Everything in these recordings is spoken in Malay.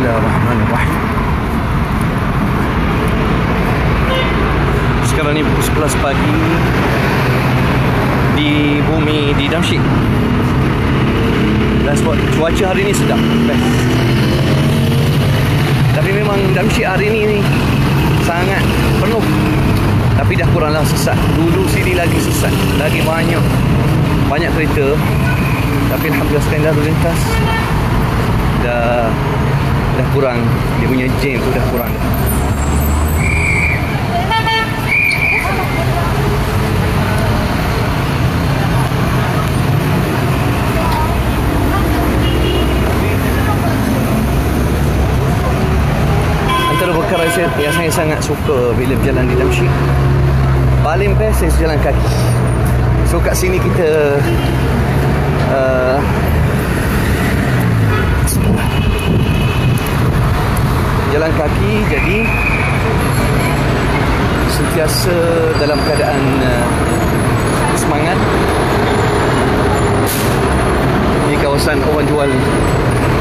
Bismillahirrahmanirrahim. Sekarang ni pukul 11 pagi di bumi di Damsyik. Dan sebab cuaca hari ni sedap, best. Tapi memang Damsyik hari ni sangat penuh. Tapi dah kuranglah sesat. Dulu sini lagi sesat, lagi banyak kereta. Tapi alhamdulillah sekarang lalu lintas dah kurang. Dia punya jam tu dah kurang. Antara perkara yang saya sangat suka bila berjalan di Damsyik, paling best saya jalan kaki. So kat sini kita jalan kaki, jadi sentiasa dalam keadaan semangat. Ini kawasan orang jual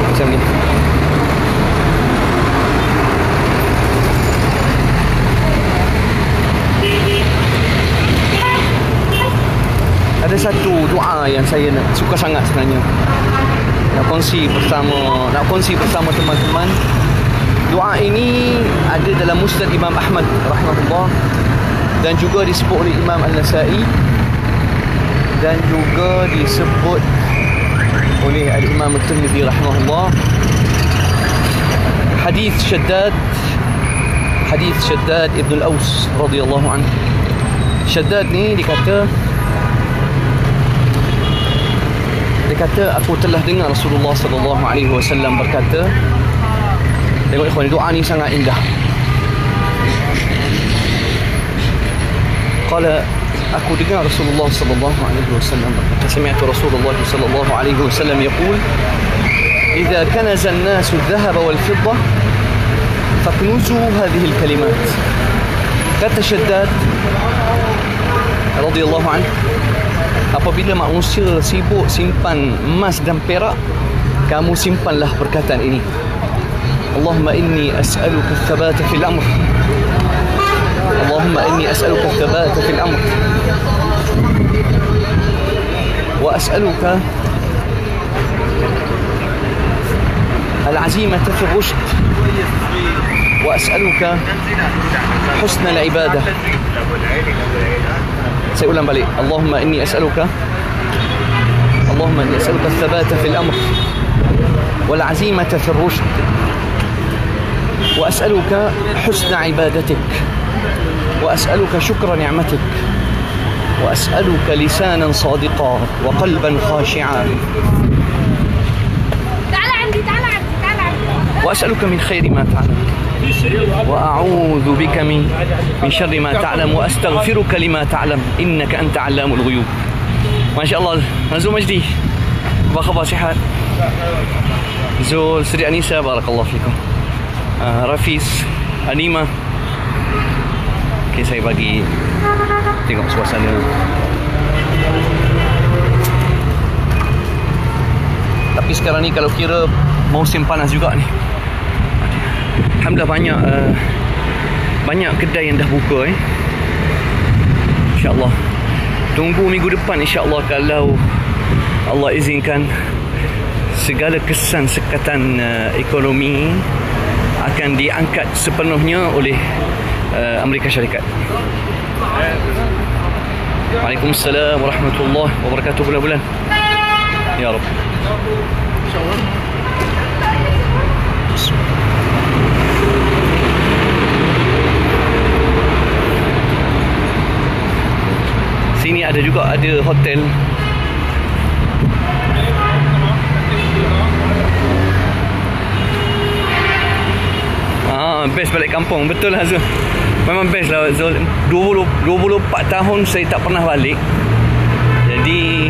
macam ni. Ada satu doa yang saya suka sangat sebenarnya. Nak kongsi bersama teman-teman. Doa ini ada dalam Musnad Imam Ahmad rahimahullah, dan juga disebut oleh Imam An-Nasa'i, dan juga disebut oleh Al-Imam At-Tirmidzi rahimahullah. Hadis Shaddad Ibn Al-Aws radhiyallahu anhu. Shaddad ni dikata aku telah dengar Rasulullah sallallahu alaihi wasallam berkata. Tengok ikhwan, doa ni sangat indah. Qala, aku dengar Rasulullah sallallahu alaihi wasallam berkata, sami'tu Rasulullah sallallahu alaihi wasallam yaqul, idza kanaza an-nasu adh-dhahaba wal-fiddah faknuzu hadhihi al-kalimat. Kata Shaddad radhiyallahu anhu, apabila manusia sibuk simpan emas dan perak, kamu simpanlah perkataan ini. Allahumma inni as'aluka ath-thabata fil amr. Allahumma inni as'aluka ath-thabata fil amr. Wa as'aluka al-'azimata fi ar-rushd. Wa as'aluka husna al-ibadah. Saya ulang balik. Allahumma inni as'aluka ath-thabata fil amr wal 'azimata fi ar-rushd. وأسألك حسن عبادتك وأسألك شكر نعمتك وأسألك لسانا صادقا وقلبا خاشعا وأسألك من خير ما تعلم وأعوذ بك من شر ما تعلم وأستغفرك لما تعلم إنك أنت علام الغيوب. ما شاء الله. نزول مجدي، apa khabar, sihat? Zul, Sri Anissa, barakallahu fikum. Rafiz, Anima. Okay, saya bagi tengok suasana. Tapi sekarang ni kalau kira musim panas juga ni. Alhamdulillah banyak kedai yang dah buka InsyaAllah. Tunggu minggu depan insyaAllah, kalau Allah izinkan, segala kesan sekatan ekonomi akan diangkat sepenuhnya oleh Amerika Syarikat. Waalaikumsalam warahmatullahi wabarakatuh. Bulan-bulan ya Rabb, insyaAllah. Sini ada juga, ada hotel. Best balik kampung. Betul lah Zul, memang best lah Zul. 24 tahun saya tak pernah balik. Jadi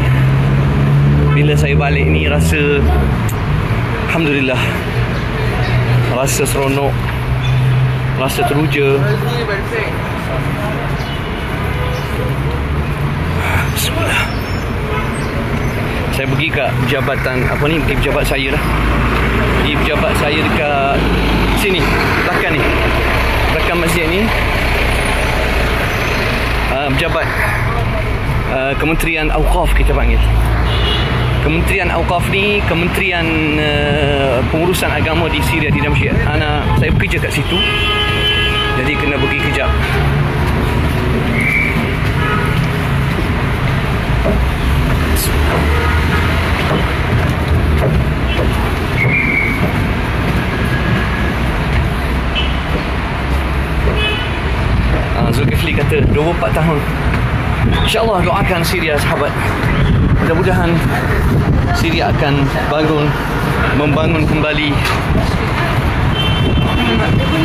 bila saya balik ni rasa alhamdulillah, rasa seronok, rasa teruja. Bismillah. Saya pergi kat jabatan apa ni, pergi pejabat saya lah. di pejabat saya dekat sini, belakang ni, belakang masjid ni. Pejabat Kementerian Awqaf kita panggil. Kementerian Awqaf ni kementerian pengurusan agama di Syria, di Damsyik. Saya bekerja kat situ, jadi kena pergi kejap. Zulkifli kata 24 tahun. InsyaAllah doakan Syria sahabat. Mudah-mudahan Syria akan membangun kembali.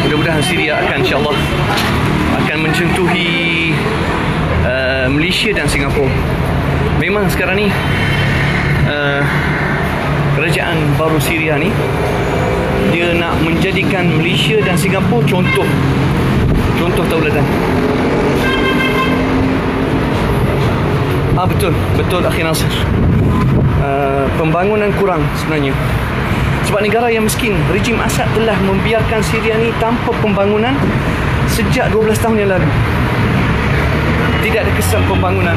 Mudah-mudahan Syria akan insyaAllah akan mencentuhi Malaysia dan Singapura. Memang sekarang ni kerajaan baru Syria ni dia nak menjadikan Malaysia dan Singapura contoh tauladan. Betul Akhi Nasir. Pembangunan kurang sebenarnya. Sebab negara yang miskin, rejim Assad telah membiarkan Syria ni tanpa pembangunan sejak 12 tahun yang lalu. Tidak ada kesan pembangunan.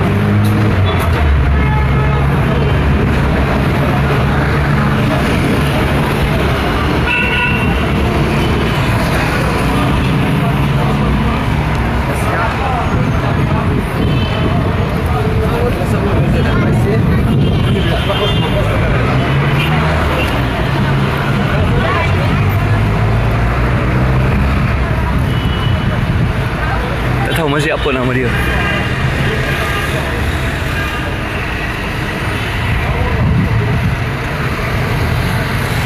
Tak tahu masjid apa nama dia.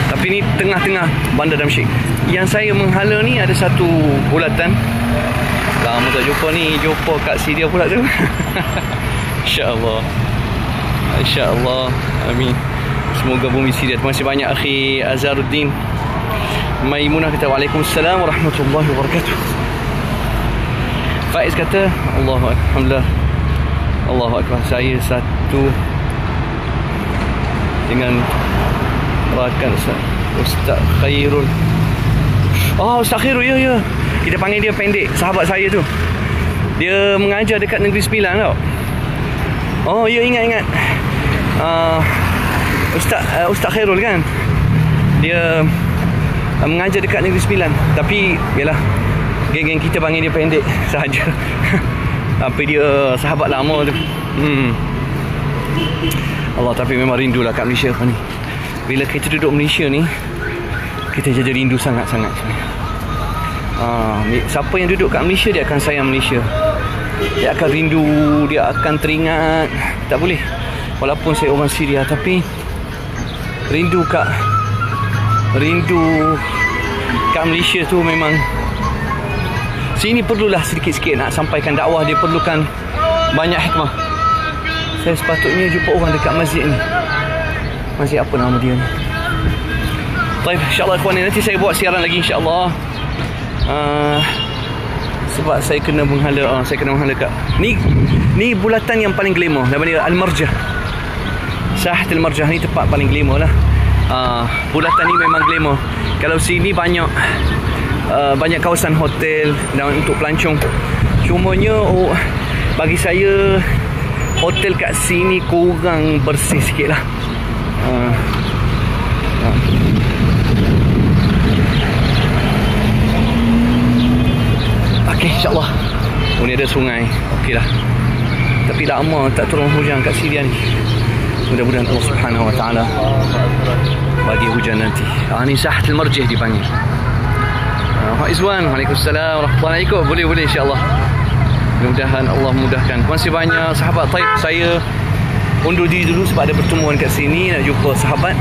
Tapi ni tengah-tengah Bandar Damsyik. Yang saya menghala ni ada satu bulatan. Lama tak jumpa ni, jumpa kat Syria pula tu. InsyaAllah. InsyaAllah. Amin. Semoga bumi Syria. Terima kasih banyak Akhi Azharuddin. Maimunah kata Waalaikumsalam warahmatullahi wabarakatuh. Faiz kata Alhamdulillah. Allahu Akbar. Saya satu dengan rakan Ustaz Khairul. Ustaz Khairul, ya. Kita panggil dia pendek. Sahabat saya tu, dia mengajar dekat Negeri Sembilan tau. Ya, ingat. Ustaz Khairul kan. Dia mengajar dekat Negeri Sembilan. Tapi yalah, geng-geng kita panggil dia pendek sahaja. Tapi dia sahabat lama tu. Allah, tapi memang rindulah kat Malaysia ni. Bila kita duduk Malaysia ni, kita jadi rindu sangat-sangat. Siapa yang duduk kat Malaysia, dia akan sayang Malaysia. Dia akan rindu, dia akan teringat. Tak boleh. Walaupun saya orang Syria, tapi rindu kat Malaysia tu memang. Sini perlulah sikit-sikit nak sampaikan dakwah. Dia perlukan banyak hikmah. Saya sepatutnya jumpa orang dekat masjid ni. Masjid apa nama dia ni? Baik, insyaAllah ikhwan, nanti saya buat siaran lagi insyaAllah. Sebab saya kena menghala. Saya kena menghala kat ni bulatan yang paling glamour. Nama dia Al-Marjah. Sahah Al-Marjah ni tempat paling glamour lah. Bulatan ni memang glamour. Kalau sini banyak kawasan hotel dan untuk pelancong. Cumanya bagi saya hotel kat sini kurang bersih sikit lah. Okey, insyaAllah. Ni ada sungai. Okey lah. Tapi lama tak turun hujan kat Syria ni. Mudah-mudahan Allah Subhanahu Wa Taala bagi hujan nanti. Ni Sahah Al-Marjah dipanggil. Pak Izwan, Waalaikumsalam warahmatullahi wabarakatuh. Boleh insyaAllah. Mudah-mudahan Allah mudahkan. Terima kasih banyak sahabat. Taib, saya undur diri dulu sebab ada pertemuan kat sini, nak jumpa sahabat.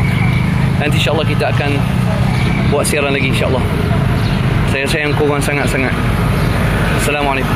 Nanti insyaAllah kita akan buat siaran lagi insyaAllah. Saya sayang korang sangat-sangat. Assalamualaikum.